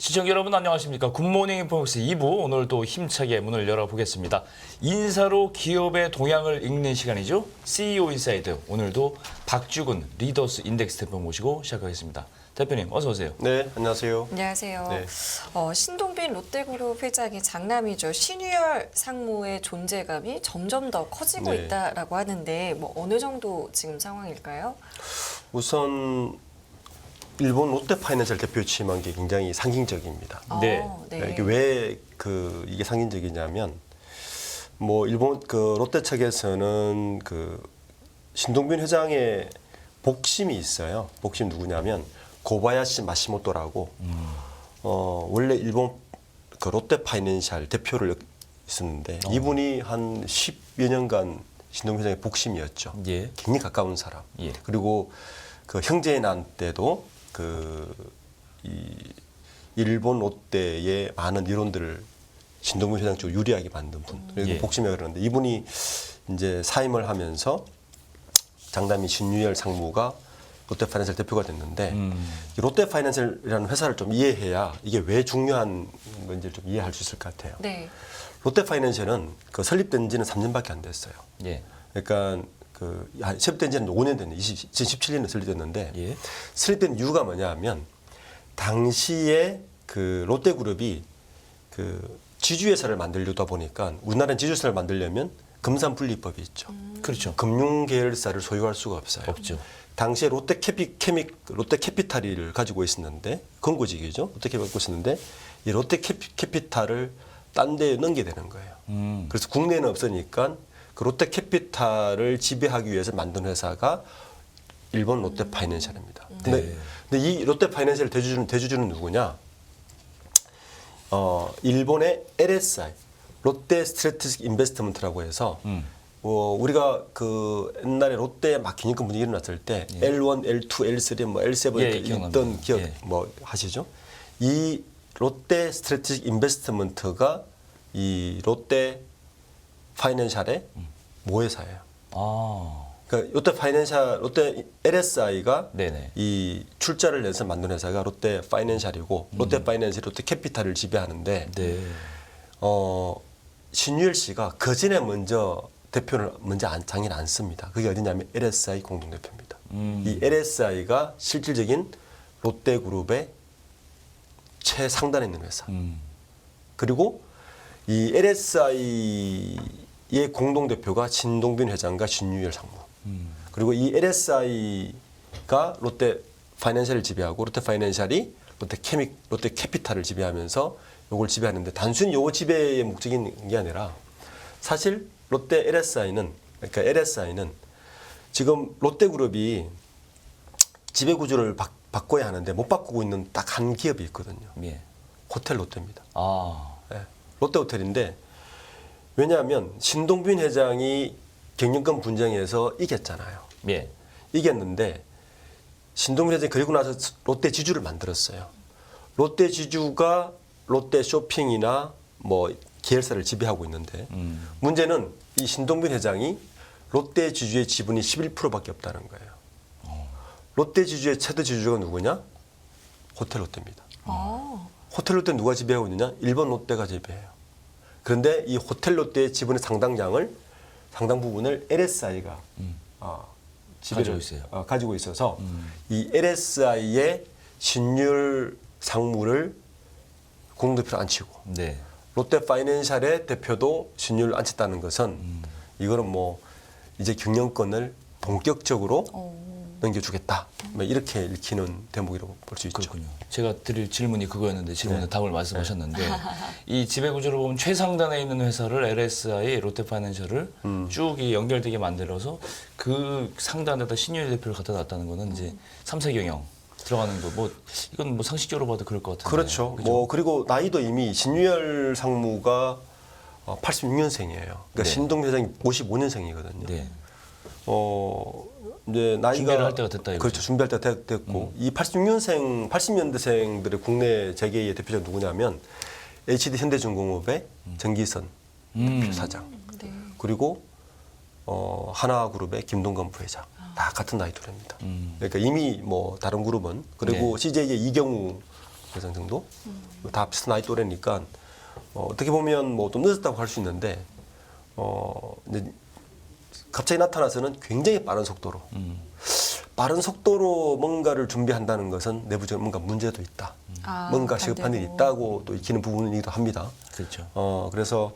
시청자 여러분 안녕하십니까. 굿모닝 인포맥스 2부 오늘도 힘차게 문을 열어보겠습니다. 인사로 기업의 동향을 읽는 시간이죠. CEO 인사이드. 오늘도 박주근 리더스 인덱스 대표 모시고 시작하겠습니다. 대표님 어서 오세요. 네, 안녕하세요. 안녕하세요. 네. 신동빈 롯데그룹 회장이 장남이죠. 신유열 상무의 존재감이 점점 더 커지고 네. 있다라고 하는데 뭐 어느 정도 지금 상황일까요? 우선 일본 롯데파이낸셜 대표 취임한 게 굉장히 상징적입니다. 네. 네. 이게 왜 이게 상징적이냐면 뭐 일본 롯데 측에서는 신동빈 회장의 복심이 있어요. 복심 누구냐면 고바야시 마시모토라고 원래 일본 롯데파이낸셜 대표를 있었는데 이분이 한 10여 년간 신동빈 회장의 복심이었죠. 예. 굉장히 가까운 사람. 예. 그리고 형제의 난 때도 이 일본 롯데의 많은 이론들을 신동빈 회장 쪽으로 유리하게 만든 분. 그리고 예. 복심이라고 그러는데 이분이 이제 사임을 하면서 장남이 신유열 상무가 롯데파이낸셜 대표가 됐는데 이 롯데파이낸셜이라는 회사를 좀 이해해야 이게 왜 중요한 건지를 좀 이해할 수 있을 것 같아요. 네. 롯데파이낸셜은 설립된 지는 3년밖에 안 됐어요. 예. 그러니까 설립된 지는 5년 됐네. 2017년에 설립됐는데 예. 설립된 이유가 뭐냐면 당시에 롯데그룹이 지주회사를 만들려다 보니까 우리나라는 지주회사를 만들려면 금산분리법이 있죠. 그렇죠. 금융계열사를 소유할 수가 없어요. 없죠. 당시에 롯데캐피탈을 가지고 있었는데 건고직이죠. 롯데캐피탈을 가지고 있었는데 이 롯데캐피탈을 딴 데에 넘게 되는 거예요. 그래서 국내에는 없으니까 롯데캐피탈을 지배하기 위해서 만든 회사가 일본 롯데파이낸셜입니다. 근데 이 롯데파이낸셜 대주주는 누구냐? 일본의 LSI, 롯데 스트래티직 인베스트먼트라고 해서 우리가 옛날에 롯데 막 기념권 분위기 일어났을 때 L1, L2, L3, 뭐 L7 예, 이렇게 기억납니다. 있던 기업 예. 뭐 하시죠? 이 롯데 스트래티직 인베스트먼트가 이 롯데 파이낸셜의 모회사예요. 아. 그러니까 롯데 LSI가 네네. 이 출자를 내서 만든 회사가 롯데 파이낸셜이고 롯데 파이낸셜이 롯데 캐피탈을 지배하는데 네. 신유열 씨가 그 전에 먼저 대표를 장을 안 씁니다. 그게 어디냐면 LSI 공동대표입니다. 이 LSI가 실질적인 롯데그룹의 최상단에 있는 회사. 그리고 이 LSI의 공동대표가 신동빈 회장과 신유열 상무. 그리고 이 LSI가 롯데 파이낸셜을 지배하고 롯데 파이낸셜이 롯데 캐피탈을 지배하면서 요걸 지배하는데 단순히 요거 지배의 목적인 게 아니라 사실 롯데 LSI는 지금 롯데그룹이 지배 구조를 바꿔야 하는데 못 바꾸고 있는 딱 한 기업이 있거든요. 예. 호텔 롯데입니다. 아. 네. 롯데 호텔인데 왜냐하면 신동빈 회장이 경영권 분쟁에서 이겼잖아요. 예. 이겼는데 신동빈 회장이 그리고 나서 롯데 지주를 만들었어요. 롯데 지주가 롯데 쇼핑이나 뭐 계열사를 지배하고 있는데 문제는 이 신동빈 회장이 롯데 지주의 지분이 11%밖에 없다는 거예요. 롯데 지주의 최대 지주가 누구냐? 호텔 롯데입니다. 호텔 롯데 누가 지배하고 있느냐? 일본 롯데가 지배해요. 그런데 이 호텔 롯데의 지분의 상당 부분을 LSI가 가지고 있어서 이 LSI의 신유열 상무를 공동대표로 앉히고 네. 롯데 파이낸셜의 대표도 신유를 앉혔다는 것은 이거는 뭐 이제 경영권을 본격적으로 넘겨주겠다. 뭐 이렇게 읽히는 대목이라고 볼 수 있죠. 그렇군요. 제가 드릴 질문이 그거였는데 질문에 답을 말씀하셨는데 이 지배 구조를 보면 최상단에 있는 회사를 LSI, 롯데파이낸셜을 쭉 연결되게 만들어서 그 상단에다 신유열 대표를 갖다 놨다는 거는 이제 3세 경영 들어가는 거 뭐 이건 뭐 상식적으로 봐도 그럴 것 같은데. 그렇죠. 그죠? 뭐 그리고 나이도 이미 신유열 상무가 86년생이에요. 그러니까 네. 신동빈 회장이 55년생이거든요. 네. 이제 나이가 준비를 할 때가 됐다 이거죠. 그렇죠. 준비할 때가 됐고 이 80년대생들의 국내 재계의 대표자 누구냐면 HD 현대중공업의 정기선 사장 네. 그리고 하나그룹의 김동건 부회장 다 같은 나이 또래입니다. 그러니까 이미 뭐 다른 그룹은 그리고 네. CJ의 이경우 회장 정도 다 비슷한 나이 또래니까 어떻게 보면 뭐 좀 늦었다고 할 수 있는데 이제 갑자기 나타나서는 굉장히 빠른 속도로 뭔가를 준비한다는 것은 내부적으로 뭔가 문제도 있다. 뭔가 시급한 일이 있다고 또 익히는 부분이기도 합니다. 그렇죠. 그래서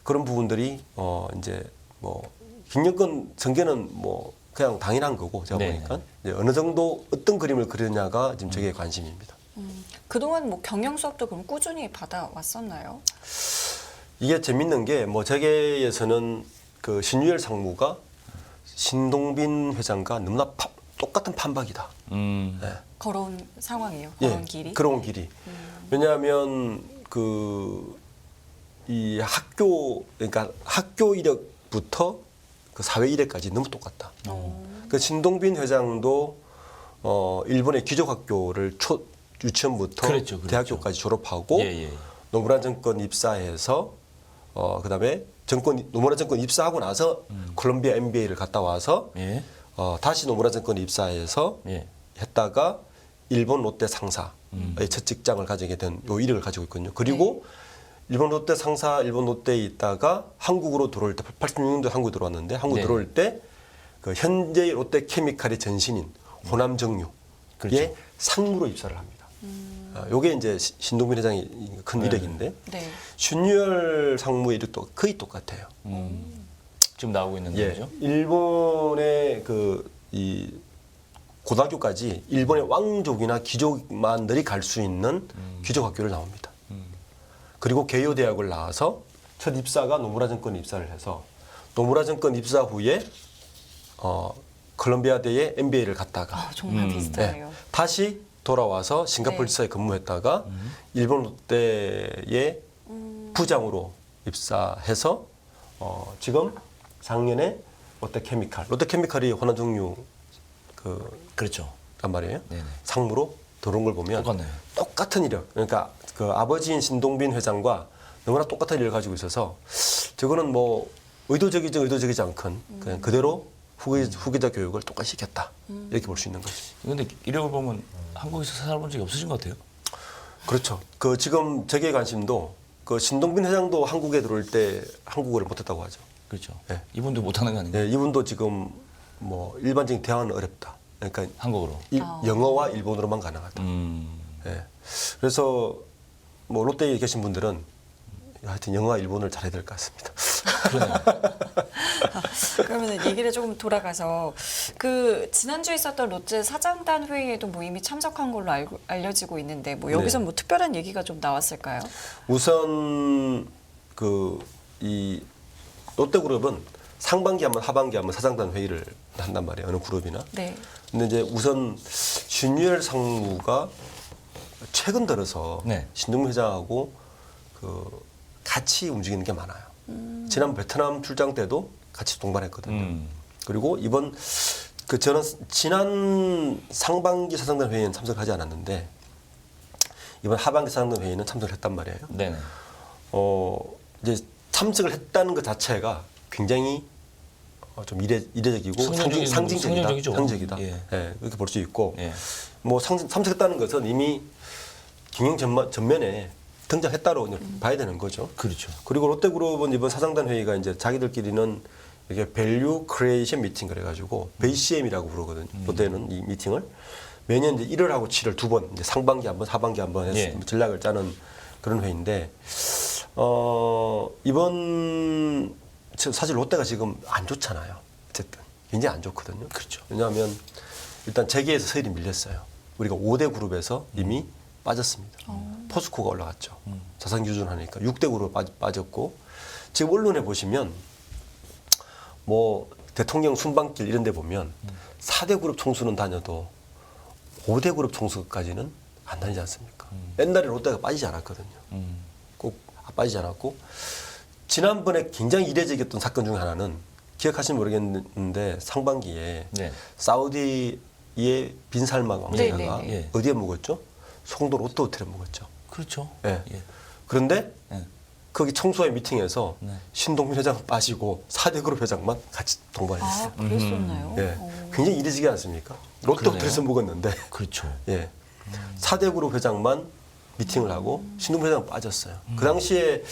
그런 부분들이 이제 뭐 김영권 전개는 뭐 그냥 당연한 거고 제가 네. 보니까 이제 어느 정도 어떤 그림을 그리느냐가 지금 저게 관심입니다. 그동안 뭐 경영 수업도 그럼 꾸준히 받아왔었나요? 이게 재밌는 게 뭐 재계에서는 그 신유열 상무가 신동빈 회장과 너무나 똑같은 판박이다. 네. 걸어온 상황이에요. 걸어온 예, 길이. 걸어온 길이. 왜냐하면 이 그러니까 학교 이력부터 그 사회 이력까지 너무 똑같다. 그 신동빈 회장도 일본의 귀족학교를 유치원부터 그렇죠. 대학교까지 졸업하고 예. 노무라 정권 입사해서 그다음에 노무라 정권 입사하고 나서 콜롬비아 MBA를 갔다 와서 예. 다시 노무라 정권 입사해서 예. 했다가 일본 롯데 상사의 첫 직장을 가지게 된 요 이력을 가지고 있거든요. 그리고 일본 롯데 상사, 일본 롯데에 있다가 한국으로 들어올 때 86년도에 한국 들어왔는데 한국 네. 들어올 때 그 현재의 롯데케미칼의 전신인 호남정유의 그렇죠. 상무로 입사를 합니다. 요게 이제 신동빈 회장의 큰 이력인데 네. 신유열 상무의 이력도 거의 똑같아요. 지금 나오고 있는 거죠. 일본의 이 고등학교까지 일본의 왕족이나 귀족만들이 갈 수 있는 귀족학교를 나옵니다. 그리고 개요 대학을 나와서 첫 입사가 노무라 정권 입사를 해서 노무라 정권 입사 후에 콜롬비아대에 MBA를 갔다가 정말 비슷하네요. 네, 다시 돌아와서 싱가포르 지사에 근무했다가 일본 롯데의 부장으로 입사해서 지금 작년에 롯데케미칼이 호남정유 그렇죠. 란 말이에요. 네네. 상무로 들어온 걸 보면 똑같네요. 똑같은 이력. 그러니까 그 아버지인 신동빈 회장과 너무나 똑같은 이력을 가지고 있어서 저거는 뭐 의도적이지 않건 그냥 그대로 후계자 교육을 똑같이 시켰다. 이렇게 볼 수 있는 거죠. 근데 이력을 보면 한국에서 살아본 적이 없으신 것 같아요. 그렇죠. 지금 저게 관심도 신동빈 회장도 한국에 들어올 때 한국어를 못했다고 하죠. 그렇죠. 네. 이분도 못하는 거 아닌가요? 네, 이분도 지금 뭐 일반적인 대화는 어렵다. 그러니까 한국어로. 영어와 일본어로만 가능하다. 예. 그래서 뭐 롯데에 계신 분들은 하여튼 영어와 일본어를 잘해야 될 것 같습니다. 그러면 얘기를 조금 돌아가서 지난주에 있었던 롯데 사장단 회의에도 뭐 이미 참석한 걸로 알려지고 있는데 뭐 여기서 네. 뭐 특별한 얘기가 좀 나왔을까요? 우선 이 롯데그룹은 상반기 한번 하반기 한번 사장단 회의를 한단 말이에요. 어느 그룹이나. 네. 근데 이제 우선 신유열 상무가 최근 들어서 네. 신동빈 회장하고 같이 움직이는 게 많아요. 지난 베트남 출장 때도 같이 동반했거든요. 그리고 이번 저는 지난 상반기 사장단 회의는 참석하지 않았는데 이번 하반기 사장단 회의는 참석을 했단 말이에요. 네네. 이제 참석을 했다는 것 자체가 굉장히 좀 이례적이고 상징적이죠. 상징적이다. 예. 예, 이렇게 볼 수 있고 예. 뭐 참석했다는 것은 이미 경영 전면에 등장했다로 봐야 되는 거죠. 그렇죠. 그리고 롯데그룹은 이번 사장단 회의가 이제 자기들끼리는 이게 밸류 크리에이션 미팅 그래가지고 BCM이라고 부르거든요. 롯데는 이 미팅을 매년 이제 1월하고 7월 두 번 이제 상반기 한 번, 하반기 한 번 해서 예. 전략을 짜는 그런 회의인데 이번 사실 롯데가 지금 안 좋잖아요. 어쨌든 굉장히 안 좋거든요. 그렇죠. 왜냐하면 일단 재계에서 서열이 밀렸어요. 우리가 5대 그룹에서 이미 빠졌습니다. 포스코가 올라갔죠. 자산 규준하니까 6대 그룹 빠졌고 지금 언론에 보시면 뭐 대통령 순방길 이런 데 보면 4대 그룹 총수는 다녀도 5대 그룹 총수까지는 안 다니지 않습니까? 옛날에 롯데가 빠지지 않았거든요. 꼭 빠지지 않았고 지난번에 굉장히 이례적이었던 사건 중 하나는 기억하시면 모르겠는데 상반기에 네. 사우디의 빈살만 왕세자가 네, 네, 네. 어디에 묵었죠? 송도 롯데 호텔에 묵었죠. 그렇죠. 예. 예. 그런데 예. 거기 청소회 미팅에서 네. 신동빈 회장 빠지고 4대 그룹 회장만 같이 동반했어요. 아, 그랬었나요? 예. 굉장히 이례적이지 않습니까? 롯데 그러네요. 호텔에서 묵었는데 그렇죠. 예. 4대 그룹 회장만 미팅을 하고 신동빈 회장 빠졌어요. 그 당시에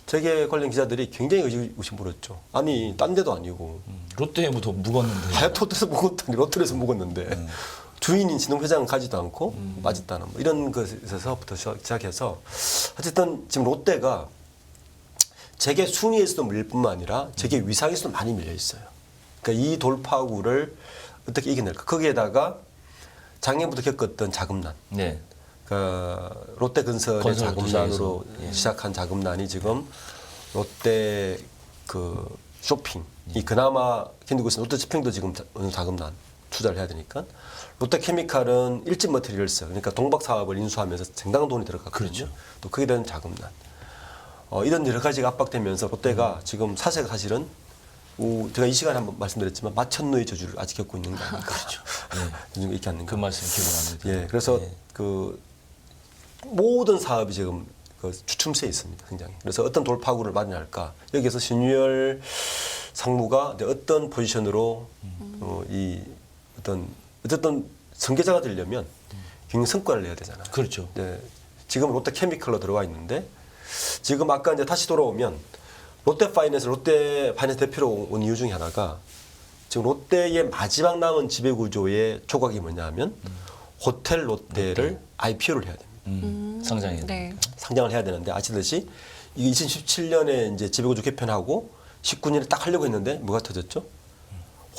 재계 관련 기자들이 굉장히 의심 물었죠. 아니 딴 데도 아니고 롯데에 더 묵었는데. 하얏트에서 묵었다니 롯데에서 묵었는데 주인인 신동 회장은 가지도 않고 빠졌다는 뭐 이런 것에서부터 시작해서 어쨌든 지금 롯데가 재계 순위에서도 밀릴 뿐만 아니라 재계 위상에서도 많이 밀려 있어요. 그러니까 이 돌파구를 어떻게 이겨낼까? 거기에다가 작년부터 겪었던 자금난. 네. 그 롯데건설의 건설 자금난으로 도시에서. 예. 시작한 자금난이 지금 롯데 그 쇼핑이 그나마 견디고 있는 롯데 쇼핑도 지금 어느 자금난 투자를 해야 되니까 롯데케미칼은 일진 머티리얼스 그러니까 동박 사업을 인수하면서 상당한 돈이 들어갔거든요. 그렇죠. 또 거기에 대한 자금난 이런 여러 가지가 압박되면서 롯데가 지금 사세가 사실은 제가 이 시간에 한번 말씀드렸지만 마천루의 저주를 아직 겪고 있는 거 아닌가. 그렇죠. 네. 이렇게 않는가. 그 말씀 기억납니다. 예, 그래서 예. 그 모든 사업이 지금 그 주춤세에 있습니다, 굉장히. 그래서 어떤 돌파구를 마련할까? 여기에서 신유열 상무가 이제 어떤 포지션으로 이 어쨌든 성계자가 되려면 굉장히 성과를 내야 되잖아요. 그렇죠. 네, 지금 롯데케미칼로 들어와 있는데 지금 아까 이제 다시 돌아오면 롯데파이낸스 대표로 온 이유 중에 하나가 지금 롯데의 마지막 남은 지배구조의 조각이 뭐냐면 호텔 롯데를 IPO를 해야 됩니다. 상장이. 네. 상장을 해야 되는데 아시듯이 이게 2017년에 이제 지배구조 개편하고 19년에 딱 하려고 했는데 뭐가 터졌죠?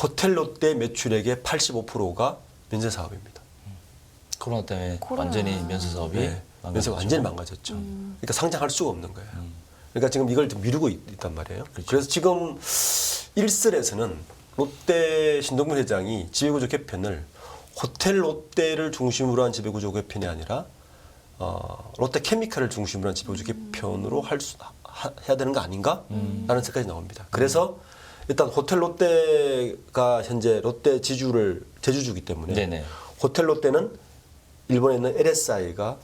호텔 롯데 매출액의 85%가 면세 사업입니다. 코로나 때문에 코로나. 완전히 면세 사업이 네. 면세가 완전히 망가졌죠. 그러니까 상장할 수가 없는 거예요. 그러니까 지금 이걸 좀 미루고 있단 말이에요. 그래서 지금 일설에서는 롯데 신동빈 회장이 지배구조 개편을 호텔 롯데를 중심으로 한 지배구조 개편이 아니라 롯데케미칼을 중심으로 한 지배구조 개편으로 해야 되는 거 아닌가? 라는 생각이 나옵니다. 그래서 일단 호텔 롯데가 현재 롯데 제주주기 때문에 네네. 호텔 롯데는 일본에 있는 LSI가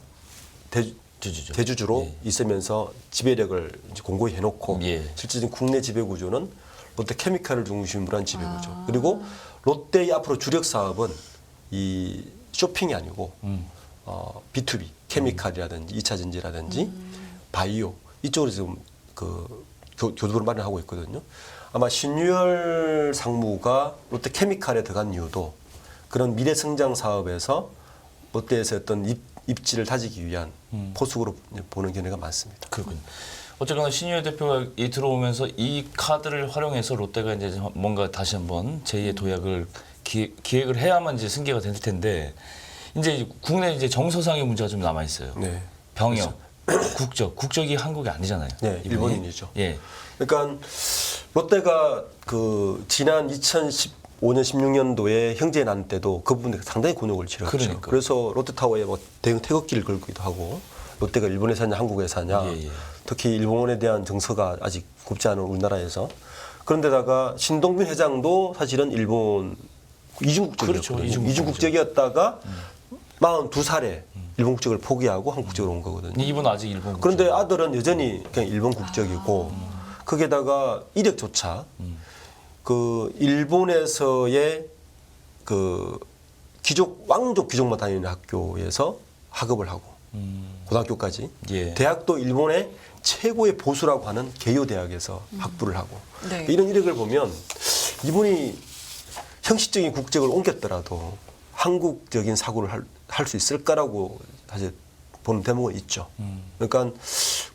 주주죠. 대주주로 예. 있으면서 지배력을 이제 공고히 해놓고 예. 실질적인 국내 지배구조는 롯데케미칼을 중심으로 한 지배구조. 그리고 롯데의 앞으로 주력 사업은 이 쇼핑이 아니고 B2B 케미칼이라든지 2차 전지라든지 바이오 이쪽으로 지금 그 교두보를 마련하고 있거든요. 아마 신유열 상무가 롯데케미칼에 들어간 이유도 그런 미래 성장 사업에서 롯데에서 어떤 입지를 다지기 위한 포석으로 보는 견해가 많습니다. 그렇군요. 어쨌거나 신유열 대표가 들어오면서 이 카드를 활용해서 롯데가 이제 뭔가 다시 한번 제2의 도약을 기획을 해야만 이제 승계가 될 텐데 이제 국내 이제 정서상의 문제가 좀 남아 있어요. 네. 병역, 국적이 한국이 아니잖아요. 네, 이번에. 일본인이죠. 예. 그러니까 롯데가 그 지난 2015년 16년도에 형제 난 때도 그 부분에 상당히 곤욕을 치렀죠. 그러니까요. 그래서 롯데타워에 뭐 대형 태극기를 걸기도 하고 롯데가 일본에 사냐 한국에 사냐 예. 특히 일본에 대한 정서가 아직 굽지 않은 우리나라에서 그런데다가 신동빈 회장도 사실은 일본 이중국적이었거든요. 그렇죠. 이중국적이었다가 42살에 일본 국적을 포기하고 한국 국적으로 온 거거든요. 이분 아직 일본 국적. 그런데 아들은 여전히 그냥 일본 국적이고 거기에다가 이력조차 그 일본에서의 그 왕족 귀족만 다니는 학교에서 학업을 하고 고등학교까지 예. 대학도 일본의 최고의 보수라고 하는 개요 대학에서 학부를 하고 네. 이런 이력을 보면 이분이 형식적인 국적을 옮겼더라도 한국적인 사고를 할 수 있을까라고 사실 보는 대목은 있죠. 그러니까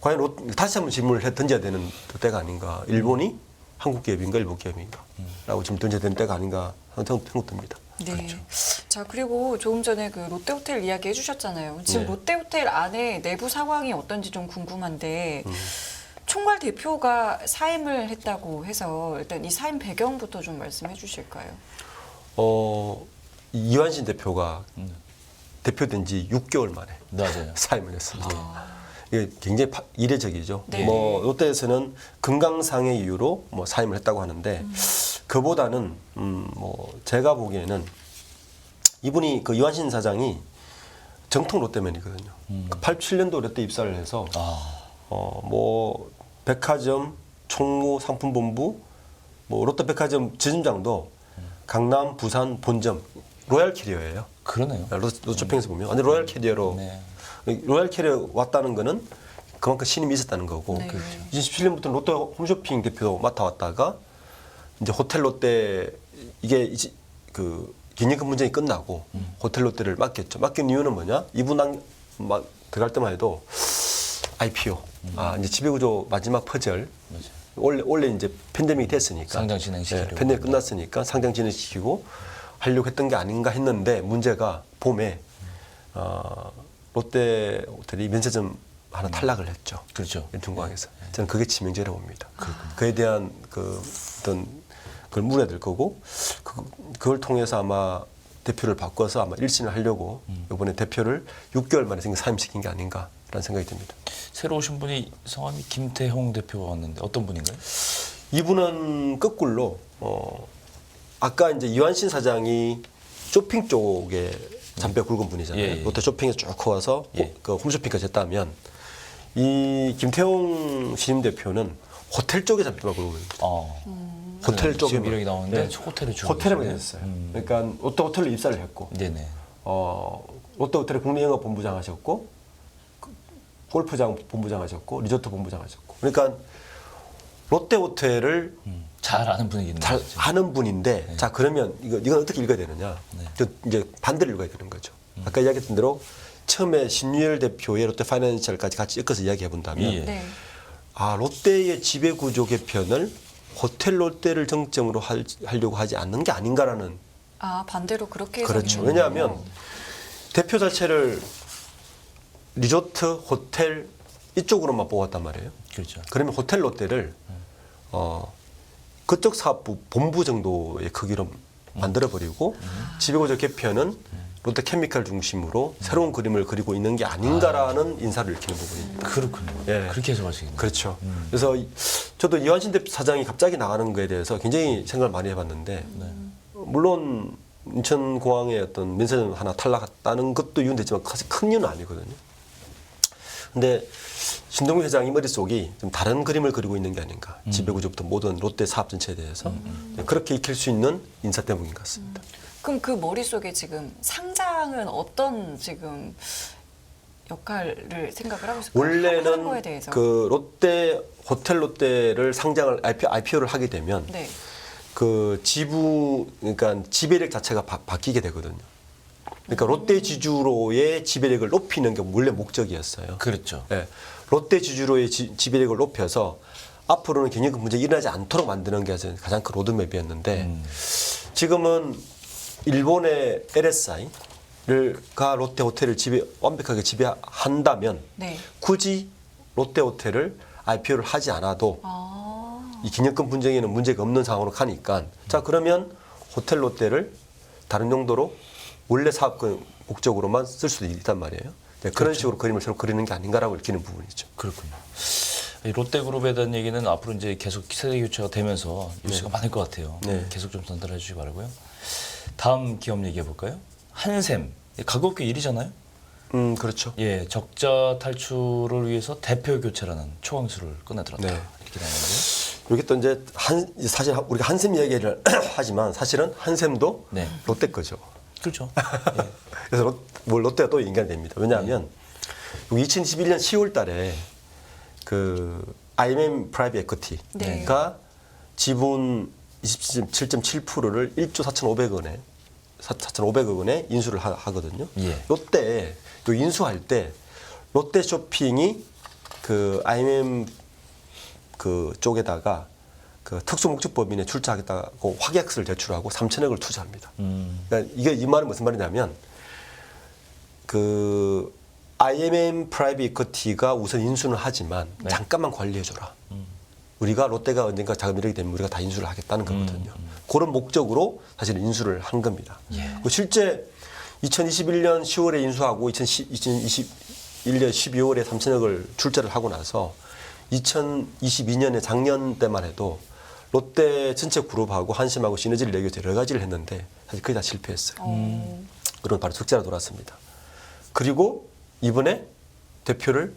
과연 다시 한번 질문을 던져야 되는 때가 아닌가. 일본이 한국 기업인가 일본 기업인가라고 지금 던져야 되는 때가 아닌가 하는 생각 듭니다. 네. 자, 그리고 조금 전에 그 롯데호텔 이야기 해주셨잖아요. 지금 네. 롯데호텔 안에 내부 상황이 어떤지 좀 궁금한데 총괄 대표가 사임을 했다고 해서 일단 이 사임 배경부터 좀 말씀해 주실까요? 이완신 대표가 대표된 지 6개월 만에 맞아요. 사임을 했습니다. 이게 굉장히 이례적이죠. 네. 뭐 롯데에서는 건강상의 이유로 뭐 사임을 했다고 하는데 그보다는 뭐 제가 보기에는 이분이 그 이완신 사장이 정통 롯데맨이거든요. 87년도 롯데 입사를 해서 뭐 백화점, 총무, 상품본부, 뭐 롯데백화점 지점장도 강남, 부산 본점 로얄 캐리어예요. 그러네요. 롯데쇼핑에서 보면 완전 로얄 캐리어로 네. 로얄 캐리어 왔다는 거는 그만큼 신임이 있었다는 거고 네. 2017년부터 롯데 홈쇼핑 대표 맡아왔다가 이제 호텔 롯데 이게 이제 그 기념금 문제가 끝나고 호텔 롯데를 맡겼죠. 맡긴 이유는 뭐냐? 이분 막 들어갈 때만 해도 IPO, 이제 지배구조 마지막 퍼즐. 맞아요. 원래 이제 팬데믹이 됐으니까 상장 진행시키려고. 팬데믹 끝났으니까 상장 진행시키고 하려고 했던 게 아닌가 했는데 문제가 봄에 롯데 호텔이 면세점 하나 탈락을 했죠. 그렇죠. 인천공항에서. 저는 그게 치명적이라고 봅니다. 그에 대한 그 어떤 그걸 물어야 될 거고 그걸 통해서 아마 대표를 바꿔서 아마 일신을 하려고 이번에 대표를 6개월 만에 사임시킨 게 아닌가라는 생각이 듭니다. 새로 오신 분이 성함이 김태형 대표가 왔는데 어떤 분인가요? 이분은 거꾸로 아까 이제 이완신 사장이 쇼핑 쪽에 잔뼈 굵은 분이잖아요. 예, 예. 롯데 쇼핑에서 쭉 커와서 예. 그 홈쇼핑까지 했다면 이 김태용 신임 대표는 호텔 쪽에 잔뼈가 굵은 분입니다. 호텔 쪽에 지금 이력이 나오는데 호텔에 주로 호텔에만 계시네요. 있었어요. 그러니까 롯데 호텔로 입사를 했고 네네. 롯데 호텔의 국내영업 본부장 하셨고 골프장 본부장 하셨고 리조트 본부장 하셨고 그러니까 롯데 호텔을 잘 아는 분위기는 잘 거죠. 아는 분인데 네. 자 그러면 이건 어떻게 읽어야 되느냐 네. 이제 반대로 읽어야 되는 거죠. 아까 이야기했던 대로 처음에 신유열 대표의 롯데 파이낸셜까지 같이 엮어서 이야기해 본다면 예. 네. 롯데의 지배구조 개편을 호텔 롯데를 정점으로 하려고 하지 않는 게 아닌가라는 반대로 그렇게 그렇죠. 해석이 왜냐하면 대표 자체를 리조트, 호텔 이쪽으로만 뽑았단 말이에요. 그렇죠. 그러면 호텔 롯데를 그쪽 사업부 본부 정도의 크기로 만들어버리고 지배구조 개편은 롯데케미칼 중심으로 새로운 그림을 그리고 있는 게 아닌가라는 인사를 읽히는 부분입니다. 그렇군요. 예. 그렇게 해석하시겠네요. 그렇죠. 그래서 저도 이완신 사장이 갑자기 나가는 거에 대해서 굉장히 생각을 많이 해봤는데 물론 인천공항에 어떤 면세점 하나 탈락했다는 것도 이유는 되지만 사실 큰 이유는 아니거든요. 근데 신동규 회장이 머릿속이 좀 다른 그림을 그리고 있는 게 아닌가. 지배구조부터 모든 롯데 사업 전체에 대해서 그렇게 익힐 수 있는 인사 때문인 것 같습니다. 그럼 그 머릿속에 지금 상장은 어떤 지금 역할을 생각을 하고 있을까요? 하는 원래는 거에 대해서. 그 롯데 호텔 롯데를 상장을 IPO를 하게 되면 네. 그 그러니까 지배력 자체가 바뀌게 되거든요. 그러니까 롯데 지주로의 지배력을 높이는 게 원래 목적이었어요. 그렇죠. 예. 롯데 지주로의 지배력을 높여서 앞으로는 경영금 문제가 일어나지 않도록 만드는 게 가장 큰 로드맵이었는데 지금은 일본의 LSI가 롯데 호텔을 완벽하게 지배한다면 네. 굳이 롯데 호텔을 IPO를 하지 않아도 이 기념금 분쟁에는 문제가 없는 상황으로 가니까 자 그러면 호텔 롯데를 다른 용도로 원래 사업 목적으로만 쓸 수도 있단 말이에요. 네, 그런 식으로 그림을 새로 그리는 게 아닌가라고 읽히는 부분이죠. 그렇군요. 이 롯데그룹에 대한 얘기는 앞으로 이제 계속 세대 교체가 되면서 뉴스가 많을 것 같아요. 네. 계속 좀 전달해 주시기 바라고요. 다음 기업 얘기해 볼까요? 한샘. 가격꽤 1위잖아요. 그렇죠. 예, 적자 탈출을 위해서 대표 교체라는 초강수를 꺼내들었다. 네. 이렇게 되는데요. 여기 또 이제 사실 우리가 한샘 이야기를 하지만 사실은 한샘도 네. 롯데 거죠. 그렇죠. 그래서 롯데가 또 연관됩니다. 왜냐하면 2021년 10월 달에 그 IMM 프라이빗 에쿼티가 네. 지분 27.7%를 1조 4,500억 원에 인수를 하거든요. 예. 롯데 또 인수할 때 롯데 쇼핑이 그 IMM 그 쪽에다가 그 특수목적법인에 출자하겠다고 확약서를 제출하고 3천억을 투자합니다. 그러니까 이게 이 말은 무슨 말이냐면 그 IMM 프라이빗 이쿼티가 우선 인수는 하지만 네. 잠깐만 관리해줘라. 우리가 롯데가 언젠가 자금 이력이 되면 우리가 다 인수를 하겠다는 거거든요. 그런 목적으로 사실 인수를 한 겁니다. 그 실제 2021년 10월에 인수하고 2021년 12월에 3천억을 출자를 하고 나서 2022년에 작년 때만 해도 롯데 전체 그룹하고 한심하고 시너지를 내기 위해서 여러 가지를 했는데 사실 거의 다 실패했어요. 그런 바로 적자로 돌았습니다. 그리고 이번에 대표를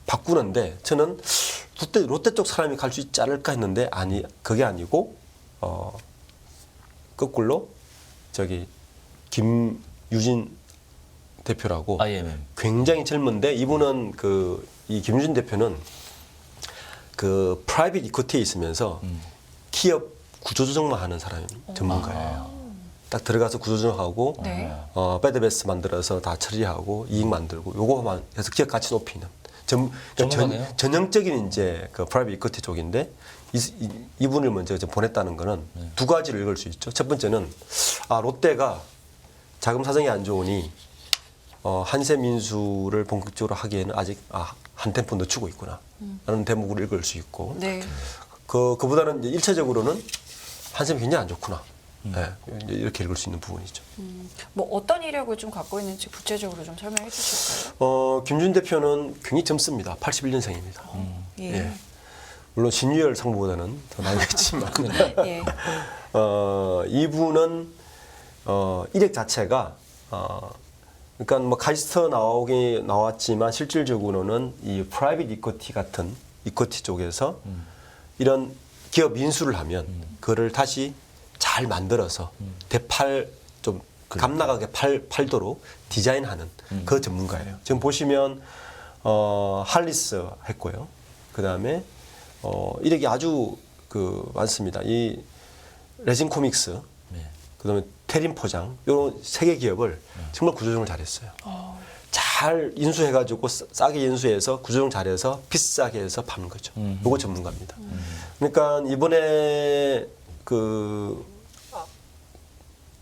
바꾸는데 저는 롯데 쪽 사람이 갈 수 있지 않을까 했는데 그게 아니고 거꾸로 저기 김유진 대표라고 IMM. 굉장히 젊은데 이분은 이 김유진 대표는 그 프라이빗 이쿼티에 있으면서 기업 구조조정만 하는 사람이 전문가예요. 딱 들어가서 구조조정하고 네. 배드베스 만들어서 다 처리하고 이익 만들고 요거만 해서 기업 가치 높이는 전문가네요. 전형적인 이제 그 프라이빗 이쿼티 쪽인데 이분을 먼저 이제 보냈다는 거는 두 가지를 읽을 수 있죠. 첫 번째는 롯데가 자금 사정이 안 좋으니 한샘 인수를 본격적으로 하기에는 아직 한 템포 늦추고 있구나 라는 대목으로 읽을 수 있고 네. 그보다는 이제 일차적으로는 한샘이 굉장히 안 좋구나. 네, 이렇게 읽을 수 있는 부분이죠. 뭐 어떤 이력을 좀 갖고 있는지 구체적으로 좀 설명해 주실까요? 김준 대표는 굉장히 젊습니다. 81년생입니다. 예. 예. 물론 신유열 상무보다는 더 나이겠지만 예. 이분은 이력 자체가 그러니까 뭐 카이스트 나왔지만 실질적으로는 이 프라이빗 이쿼티 같은 이쿼티 쪽에서 이런 기업 인수를 하면 그거를 다시 잘 만들어서 좀 감나가게 팔도록 디자인하는 그 전문가예요. 지금 보시면 할리스 했고요. 그다음에 이력이 아주 많습니다. 이 레진 코믹스, 그다음에 테린 포장 이런 세 개 기업을 정말 구조조정을 잘했어요. 잘 인수해가지고 싸게 인수해서 구조조정 잘해서 비싸게 해서 파는 거죠. 요거 전문가입니다. 그러니까 이번에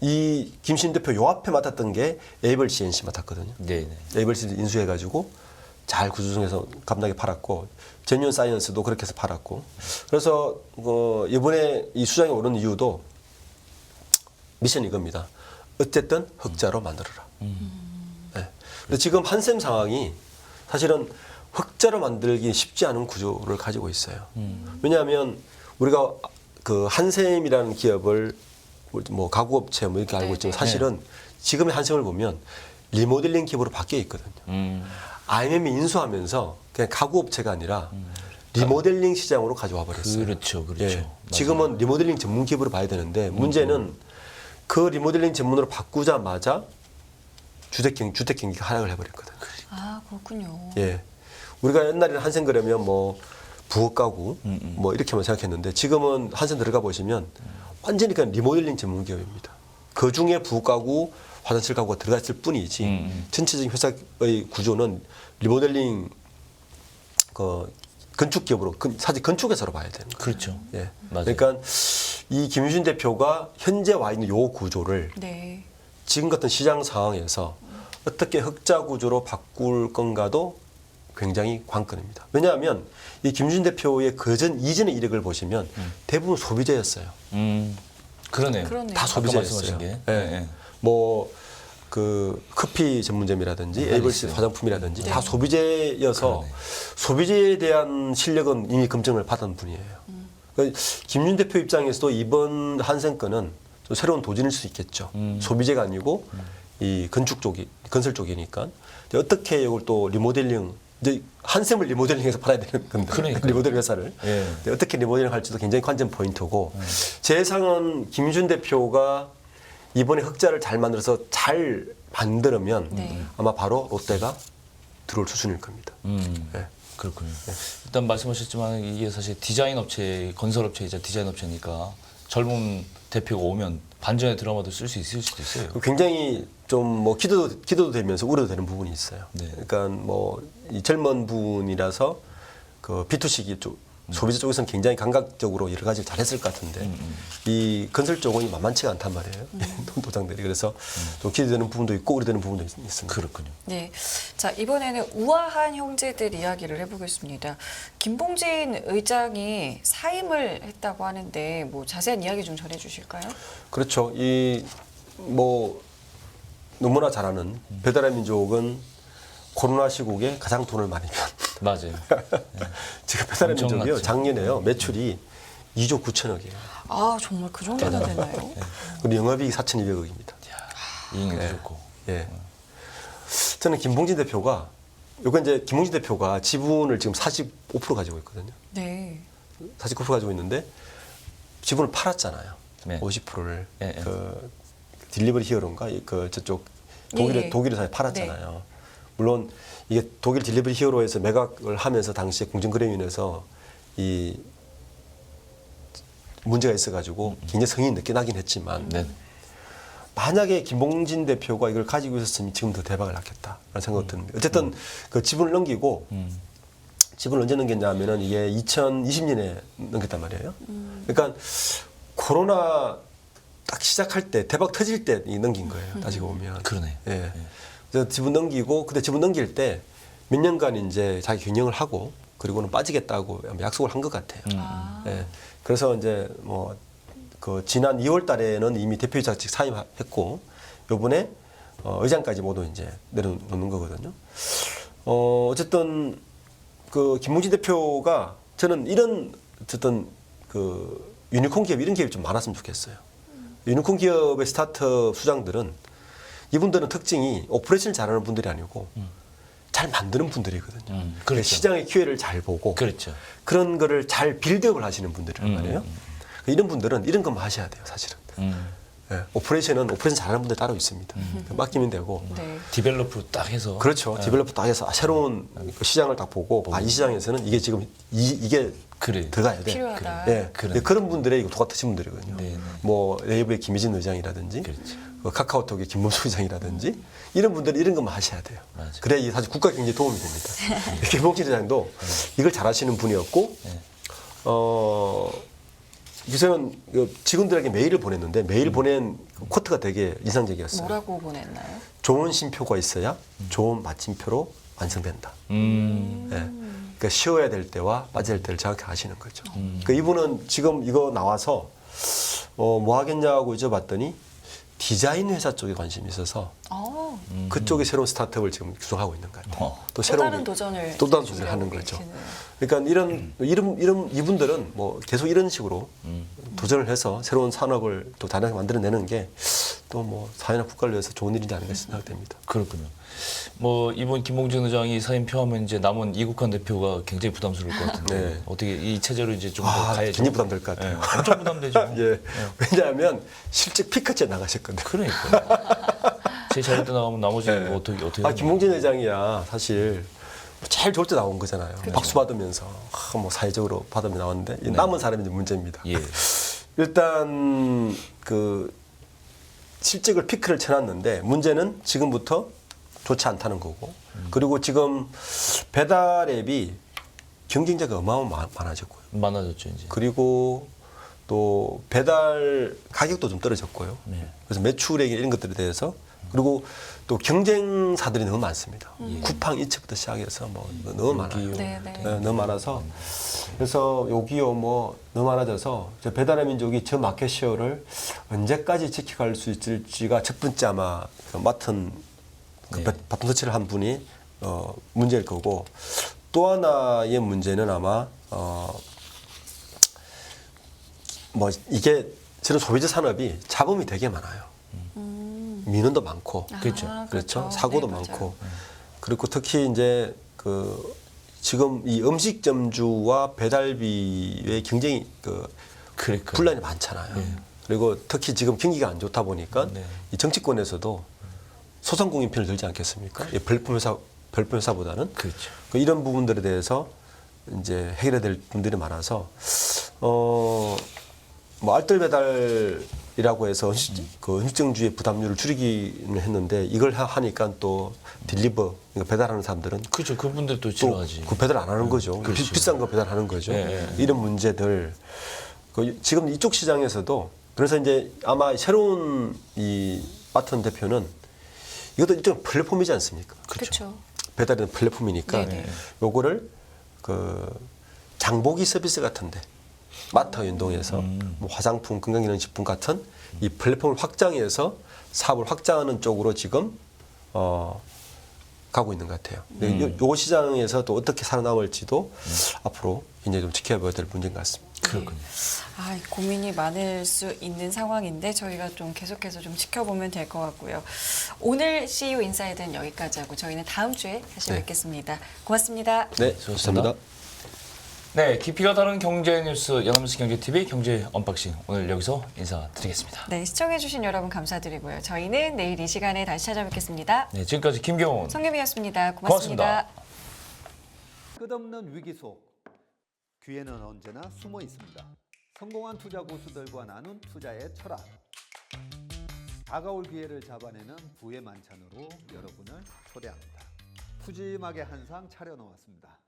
이 김신 대표 요 앞에 맡았던 게 에이블 CNC 맡았거든요. 네. 에이블 CNC 인수해가지고 잘 구조조정해서 감나게 팔았고 제뉴언 사이언스도 그렇게 해서 팔았고 그래서 이번에 이 수장에 오른 이유도 미션 이겁니다. 어쨌든 흑자로 만들어라. 네. 근데 지금 한샘 상황이 사실은 흑자로 만들기 쉽지 않은 구조를 가지고 있어요. 왜냐하면 우리가 그 한샘이라는 기업을 뭐 가구업체 뭐 이렇게 알고 있지만 사실은 지금의 한샘을 보면 리모델링 기업으로 바뀌어 있거든요. IMM이 인수하면서 그냥 가구업체가 아니라 리모델링 시장으로 가져와 버렸어요. 그렇죠. 예. 지금은 리모델링 전문 기업으로 봐야 되는데 문제는 그 리모델링 전문으로 바꾸자마자 주택 경기가 하락을 해버렸거든요. 그렇군요. 예. 우리가 옛날에는 한샘 그러면 뭐 부엌 가구 뭐 이렇게만 생각했는데 지금은 한샘 들어가 보시면 완전히 그냥 리모델링 전문 기업입니다. 그 중에 부엌 가구, 화장실 가구가 들어갔을 뿐이지 전체적인 회사의 구조는 리모델링 건축 기업으로 사실 건축회사로 봐야 되는 거예요. 그렇죠. 예. 맞아요. 그러니까 이 김유진 대표가 현재 와 있는 요 구조를 네. 지금 같은 시장 상황에서 어떻게 흑자 구조로 바꿀 건가도 굉장히 관건입니다. 왜냐하면 이 김유진 대표의 이전의 이력을 보시면 대부분 소비재였어요. 그러네요. 그러네요. 다 아까 소비재였어요. 말씀하신 게. 예. 네. 뭐 커피 전문점이라든지 에이블시 화장품이라든지 다 소비재여서 그러네. 소비재에 대한 실력은 이미 검증을 받은 분이에요. 그러니까 김윤 대표 입장에서도 이번 한샘 건은 좀 새로운 도전일 수 있겠죠. 소비재가 아니고 이 건설 쪽이니까 어떻게 이걸 또 리모델링 이제 한샘을 리모델링해서 팔아야 되는 건데 그러니까요. 리모델링 회사를 예. 어떻게 리모델링 할지도 굉장히 관전 포인트고 제 예상은 김윤 대표가 이번에 흑자를 잘 만들어서 잘 만들면 네. 아마 바로 롯데가 들어올 수준일 겁니다. 네. 그렇군요. 일단 말씀하셨지만 이게 사실 디자인 업체, 건설 업체이자 디자인 업체니까 젊은 대표가 오면 반전의 드라마도 쓸 수 있을 수도 있어요. 굉장히 좀 뭐 기도도 되면서 우려도 되는 부분이 있어요. 네. 그러니까 뭐 이 젊은 분이라서 그 B2C 쪽 소비자 쪽에서는 굉장히 감각적으로 여러 가지를 잘했을 것 같은데 이 건설 쪽은 만만치가 않단 말이에요. 도장들이 그래서 좀 기대되는 부분도 있고 우려되는 부분도 있습니다. 그렇군요. 네. 자, 이번에는 우아한 형제들 이야기를 해보겠습니다. 김봉진 의장이 사임을 했다고 하는데 뭐 자세한 이야기 좀 전해주실까요? 그렇죠. 이 뭐 너무나 잘 아는 배달의 민족은 코로나 시국에 가장 돈을 많이 번. 맞아요. 지금 배달의 민족이요. 엄청났죠. 작년에요. 매출이 2조 9천억이에요. 아, 정말 그 정도나 되나요? 그리고 영업이익이 4,200억입니다. 이익률도 좋고. 예. 저는 김봉진 대표가 요건 이제 김봉진 대표가 지분을 지금 45% 가지고 있거든요. 네. 49% 가지고 있는데 지분을 팔았잖아요. 네. 50%를 예, 예. 딜리버리 히어로인가 그 저쪽 예. 독일에서 팔았잖아요. 물론 이게 독일 딜리버리 히어로에서 매각을 하면서 당시에 공정거래위원회에서 이 문제가 있어가지고 굉장히 성인이 늦게 나긴 했지만 네. 만약에 김봉진 대표가 이걸 가지고 있었으면 지금 더 대박을 났겠다라는 생각이 드는데 어쨌든 그 지분을 넘기고 지분을 언제 넘겼냐면은 이게 2020년에 넘겼단 말이에요. 그러니까 코로나 딱 시작할 때 대박 터질 때 넘긴 거예요. 따지고 보면. 그러네. 예. 그래서 지분 넘기고 근데 지분 넘길 때 몇 년간 이제 자기 경영을 하고 그리고는 빠지겠다고 약속을 한 것 같아요. 예. 그래서 이제 뭐 그 지난 2월 달에는 이미 대표이사직 사임했고 요번에 의장까지 모두 이제 내려놓는 거거든요. 어쨌든 그 김문진 대표가 저는 이런 어쨌든 그 유니콘 기업 이런 기업이 좀 많았으면 좋겠어요. 유니콘 기업의 스타트업 수장들은 이분들은 특징이 오퍼레이션을 잘하는 분들이 아니고 잘 만드는 분들이거든요. 그렇죠. 시장의 기회를 잘 보고 그렇죠. 그런 거를 잘 빌드업을 하시는 분들이란 말이에요. 이런 분들은 이런 것만 하셔야 돼요, 사실은. 예, 오퍼레이션 잘하는 분들 따로 있습니다. 맡기면 되고. 네. 디벨로프 딱 해서 그렇죠. 디벨로퍼 딱 해서 새로운 그 시장을 딱 보고 이 시장에서는 이게 지금 이게 그래. 들어가야 돼. 필요하다. 예, 그런 분들의 똑같으신 분들이거든요. 네, 네. 뭐 네이버의 김희진 의장이라든지 그렇죠. 카카오톡의 김문수 의장이라든지 이런 분들은 이런 것만 하셔야 돼요. 맞아요. 그래야 이게 사실 국가 경제에 도움이 됩니다. 김봉진 의장도 이걸 잘하시는 분이었고 기세는 직원들에게 메일을 보냈는데 메일 보낸 그 코트가 되게 인상적이었어요. 뭐라고 보냈나요? 좋은 쉼표가 있어야 좋은 마침표로 완성된다. 예. 그러니까 쉬어야 될 때와 빠져야 될 때를 정확히 아시는 거죠. 그러니까 이분은 지금 이거 나와서 뭐 하겠냐고 여쭤봤더니 디자인 회사 쪽에 관심이 있어서 그쪽에 새로운 스타트업을 지금 구성하고 있는 것 같아요. 또 다른 도전을 또 다른 도전을 하는 거죠. 그러니까 이런 이분들은 뭐 계속 이런 식으로 도전을 해서 새로운 산업을 또 다양하게 만들어내는 게 또 뭐 사회나 국가를 위해서 좋은 일이지 않을까 생각됩니다. 그렇군요. 뭐 이번 김봉진 의장이 사임 표하면 이제 남은 이국환 대표가 굉장히 부담스러울 것 같은데 네. 어떻게 이 체제로 이제 좀 더 가야죠. 굉장히 부담될 것 같아요. 예, 엄청 부담되죠. 예. 왜냐하면 실제 피크째 나가셨거든요. 그러니까 제일 잘할 때 나가면 나머지는 뭐 어떻게 김봉진 회장이야 사실 제일 좋을 때 나온 거잖아요. 박수 받으면서 뭐 사회적으로 받으면 나왔는데 이 남은 사람이 이제 문제입니다. 예. 일단 그 실적을 피크를 쳐놨는데 문제는 지금부터 좋지 않다는 거고 그리고 지금 배달 앱이 경쟁자가 많아졌고요. 많아졌죠 이제. 그리고 또 배달 가격도 좀 떨어졌고요. 네. 그래서 매출액 이런 것들에 대해서 그리고 또 경쟁사들이 너무 많습니다. 쿠팡 이츠부터 시작해서 뭐 너무 많아요. 네, 네. 너무 많아서 그래서 요기요 뭐 너무 많아져서 배달의 민족이 저 마켓 쉐어를 언제까지 지켜갈 수 있을지가 첫 번째 아마 그 맡은 그 바톤 터치를 한 분이 문제일 거고 또 하나의 문제는 아마 뭐 이게 저는 소비자 산업이 잡음이 되게 많아요. 민원도 많고, 그렇죠. 사고도 네, 많고, 그리고 특히 이제 그 지금 이 음식점주와 배달비의 경쟁이 그러니까. 분란이 많잖아요. 그리고 특히 지금 경기가 안 좋다 보니까 이 정치권에서도 소상공인 편을 들지 않겠습니까? 이 플랫폼 회사보다는 그렇죠. 이런 부분들에 대해서 이제 해결해야 될 분들이 많아서 뭐 알뜰 배달이라고 해서 그 음식점주의 부담률을 줄이기는 했는데 이걸 하니까 또 딜리버 그러니까 배달하는 사람들은 그렇죠. 그분들 또 또 싫어하지. 그 배달 안 하는 거죠. 그렇죠. 비싼 거 배달하는 거죠. 예, 예. 이런 문제들 지금 이쪽 시장에서도 그래서 이제 아마 새로운 이 마튼 대표는 이것도 일종 플랫폼이지 않습니까? 그렇죠. 배달은 플랫폼이니까 네네. 요거를 그 장보기 서비스 같은데 마트 연동해서 뭐 화장품, 건강기능식품 같은 이 플랫폼을 확장해서 사업을 확장하는 쪽으로 지금 가고 있는 것 같아요. 요 시장에서 또 어떻게 살아남을지도 앞으로 굉장히 좀 지켜봐야 될 문제인 것 같습니다. 그렇군요. 고민이 많을 수 있는 상황인데 저희가 좀 계속해서 좀 지켜보면 될 것 같고요. 오늘 CEO 인사이드는 여기까지 하고 저희는 다음 주에 다시 네. 뵙겠습니다. 고맙습니다. 네, 수고하셨습니다. 좋습니다. 네, 깊이가 다른 경제 뉴스 연합뉴스 경제TV 경제 언박싱 오늘 여기서 인사드리겠습니다. 네, 시청해주신 여러분 감사드리고요. 저희는 내일 이 시간에 다시 찾아뵙겠습니다. 네, 지금까지 김경훈. 성겸이었습니다. 고맙습니다. 끝없는 위기 속 기회는 언제나 숨어 있습니다. 성공한 투자 고수들과 나눈 투자의 철학. 다가올 기회를 잡아내는 부의 만찬으로 여러분을 초대합니다. 푸짐하게 한 상 차려놓았습니다.